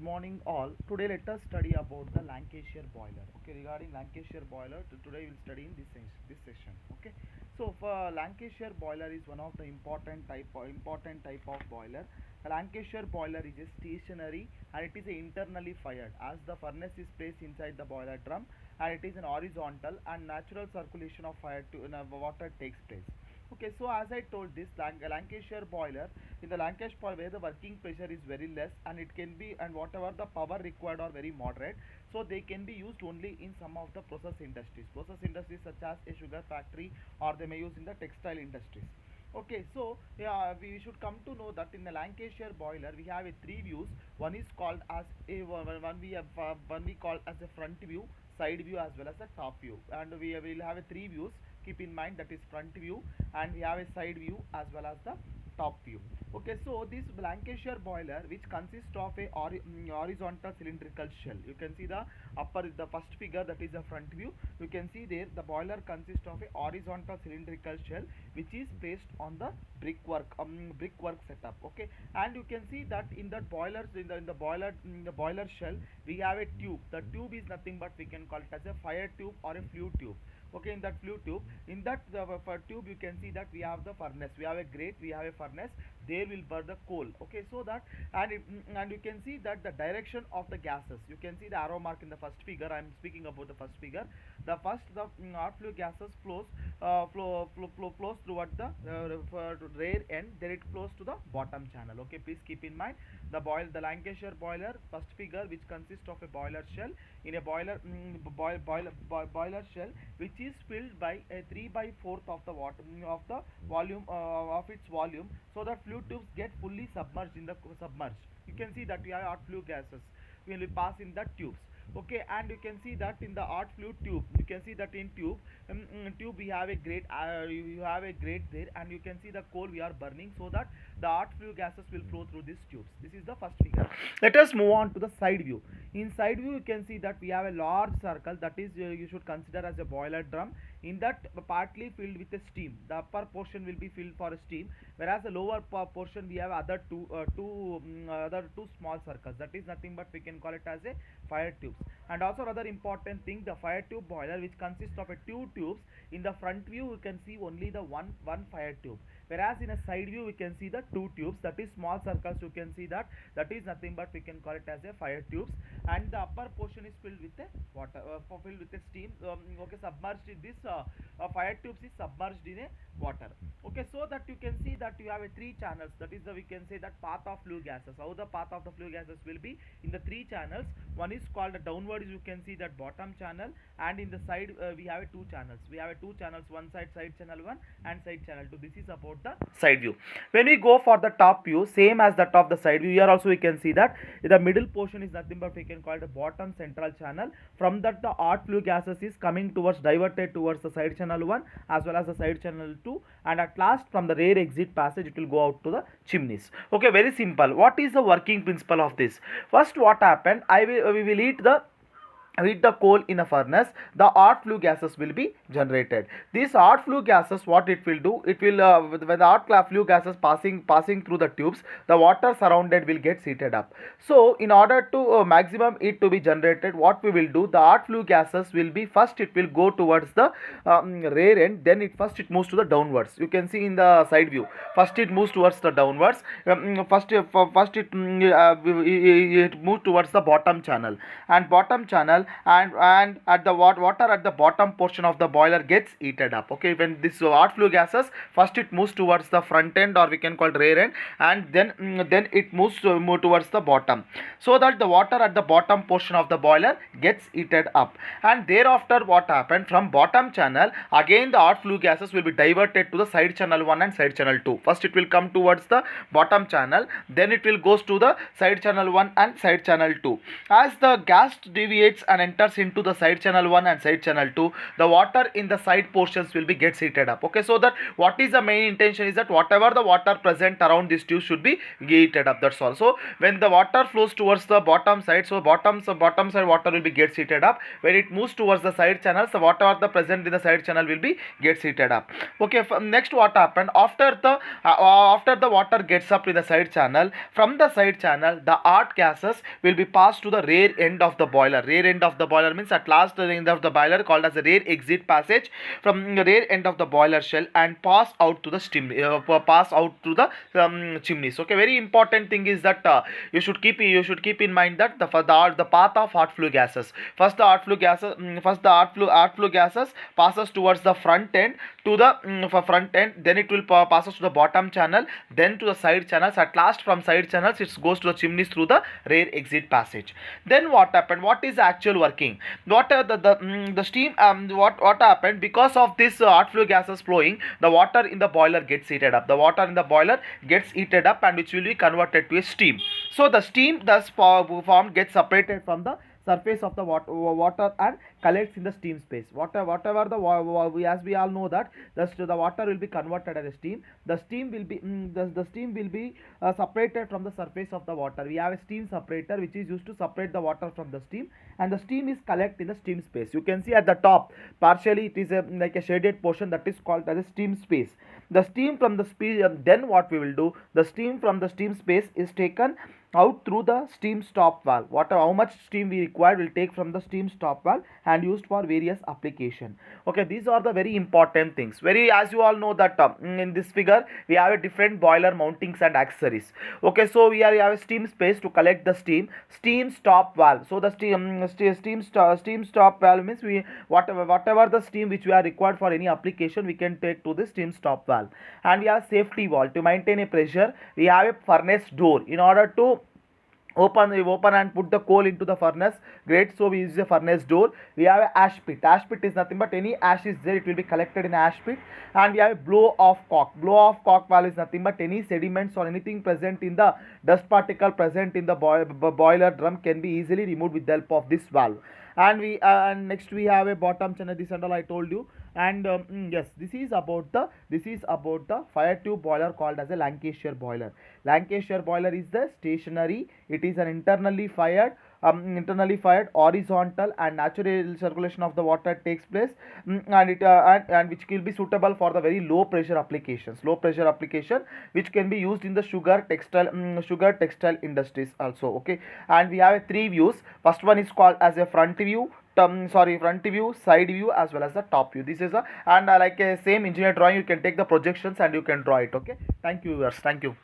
good morning all. Today let us study about the Lancashire boiler. Okay, regarding Lancashire boiler, today we'll study in this session. Okay, so for Lancashire boiler is one of the important type of boiler. A Lancashire boiler is a stationary and it is a internally fired as the furnace is placed inside the boiler drum, and it is an horizontal and natural circulation of fire to water takes place. Okay, so as I told this Lancashire boiler, in the Lancashire boiler where the working pressure is very less and it can be, and whatever the power required are very moderate, so they can be used only in some of the process industries such as a sugar factory, or they may use in the textile industries. Okay, so yeah, we should come to know that in the Lancashire boiler we have a three views. One is called as a one we call as a front view, side view as well as a top view, and we will have a three views. Keep in mind that is front view, and we have a side view as well as the top view. Okay, so this Lancashire boiler, which consists of a horizontal cylindrical shell. You can see the first figure, that is the front view. You can see there the boiler consists of a horizontal cylindrical shell which is placed on the brickwork setup. Okay, and you can see that in that boiler, in the boiler shell, we have a tube. The tube is nothing but we can call it as a fire tube or a flue tube. Okay, in that flue tube, in that tube, you can see that we have the furnace, we have a grate, we have a furnace, there will burn the coal. Okay, so that, and you can see that the direction of the gases, you can see the arrow mark in the first figure. I am speaking about the first figure. The first, the hot flue gases flows towards the rear end, then it flows to the bottom channel. Okay, please keep in mind the Lancashire boiler first figure, which consists of a boiler shell. In a boiler shell, which is filled by a 3 by 4th of the water of the volume of its volume, so that flue tubes get fully submerged in the submerged. You can see that we have hot flue gases will pass in the tubes. Okay, and you can see that in the hot flue tube, you can see that in tube we have a grate, you have a grate there, and you can see the coal we are burning, so that the hot flue gases will flow through these tubes. This is the first figure. Let us move on to the side view. In side view, you can see that we have a large circle, that is you should consider as a boiler drum. In that, partly filled with a steam. The upper portion will be filled for a steam, whereas the lower portion we have other two small circles. That is nothing but we can call it as a fire tubes. And also another important thing, the fire tube boiler, which consists of a two tubes. In the front view, you can see only the one fire tube, whereas in a side view we can see the two tubes, that is small circles. You can see that is nothing but we can call it as a fire tubes, and the upper portion is filled with a water, filled with a steam. Okay, submerged in this fire tubes is submerged in a water. Okay, so that you can see that you have a three channels, that is the, we can say that path of flue gases. How the path of the flue gases will be in the three channels. One is called a downward, you can see that bottom channel, and in the side we have a two channels. We have a two channels, one side channel 1 and side channel 2. This is about the side view. When we go for the top view, same as that of the side view, here also we can see that the middle portion is nothing but we can call it a bottom central channel. From that, the hot flue gases is coming towards, diverted towards the side channel 1 as well as the side channel 2, and at last from the rear exit passage it will go out to the chimneys. Okay, very simple. What is the working principle of this? First, what happened, we will heat the coal in a furnace, the hot flue gases will be generated. These hot flue gases, what it will do, it will when the hot flue gases passing through the tubes, the water surrounded will get heated up. So in order to maximum heat to be generated, what we will do, the hot flue gases will be, first it will go towards the rear end, then it moves to the downwards. You can see in the side view, first it moves towards the downwards, first it moves towards the bottom channel, and at the water at the bottom portion of the boiler gets heated up. Okay, when this hot flue gases, first it moves towards the front end, or we can call it rear end, and then it moves towards the bottom, so that the water at the bottom portion of the boiler gets heated up. And thereafter, what happened, from bottom channel again the hot flue gases will be diverted to the side channel 1 and side channel 2. First it will come towards the bottom channel, then it will goes to the side channel 1 and side channel 2. As the gas deviates and enters into the side channel 1 and side channel 2, the water in the side portions will be gets heated up. Okay, so that what is the main intention is that whatever the water present around this tube should be heated up, that's all. So when the water flows towards the bottom side, so bottom side water will be gets heated up. When it moves towards the side channels, the whatever the present in the side channel will be gets heated up. Okay, next what happened after the water gets up in the side channel, from the side channel the art gases will be passed to the rear end of the boiler. Rear end of the boiler means at last the end of the boiler, called as the rear exit passage, from the rear end of the boiler shell and pass out to the steam pass out to the chimneys. Okay, very important thing is that you should keep in mind that the path of hot flue gases. First the hot flue gases passes towards the front end to the front end, then it will passes to the bottom channel, then to the side channels. At last from side channels it goes to the chimneys through the rear exit passage. Then what happened? What is the actual working? What the steam what happened? Because of this hot flue gases flowing, the water in the boiler gets heated up. The water in the boiler gets heated up and which will be converted to a steam. So the steam thus formed gets separated from the surface of the water and collects in the steam space. Whatever as we all know that the water will be converted as a steam. The steam will be the steam will be separated from the surface of the water. We have a steam separator which is used to separate the water from the steam, and the steam is collected in the steam space. You can see at the top partially it is like a shaded portion that is called as a steam space. The steam from the space, then what we will do, the steam from the steam space is taken out through the steam stop valve. How much steam we require will take from the steam stop valve and used for various application. Okay, these are the very important things. As you all know that in this figure we have a different boiler mountings and accessories. Okay, so we have a steam space to collect the steam stop valve. So the steam stop valve means whatever the steam which we are required for any application we can take to the steam stop valve. And we have safety valve to maintain a pressure. We have a furnace door in order to open and put the coal into the furnace. Great, so we use a furnace door. We have a ash pit. Ash pit is nothing but any ash is there, it will be collected in ash pit. And we have a blow off cock. Blow off cock valve is nothing but any sediments or anything present in the dust particle present in the boiler drum can be easily removed with the help of this valve. And next we have a bottom channel, this and all I told you. And yes, this is about the fire tube boiler called as a Lancashire boiler. Lancashire boiler is the stationary. It is an internally fired horizontal and natural circulation of the water takes place, and which will be suitable for the very low pressure application which can be used in the sugar textile industries also. Okay, and we have three views. First one is called as a front view, side view, as well as the top view. This is like a same engineer drawing. You can take the projections and you can draw it. Okay, thank you viewers, thank you.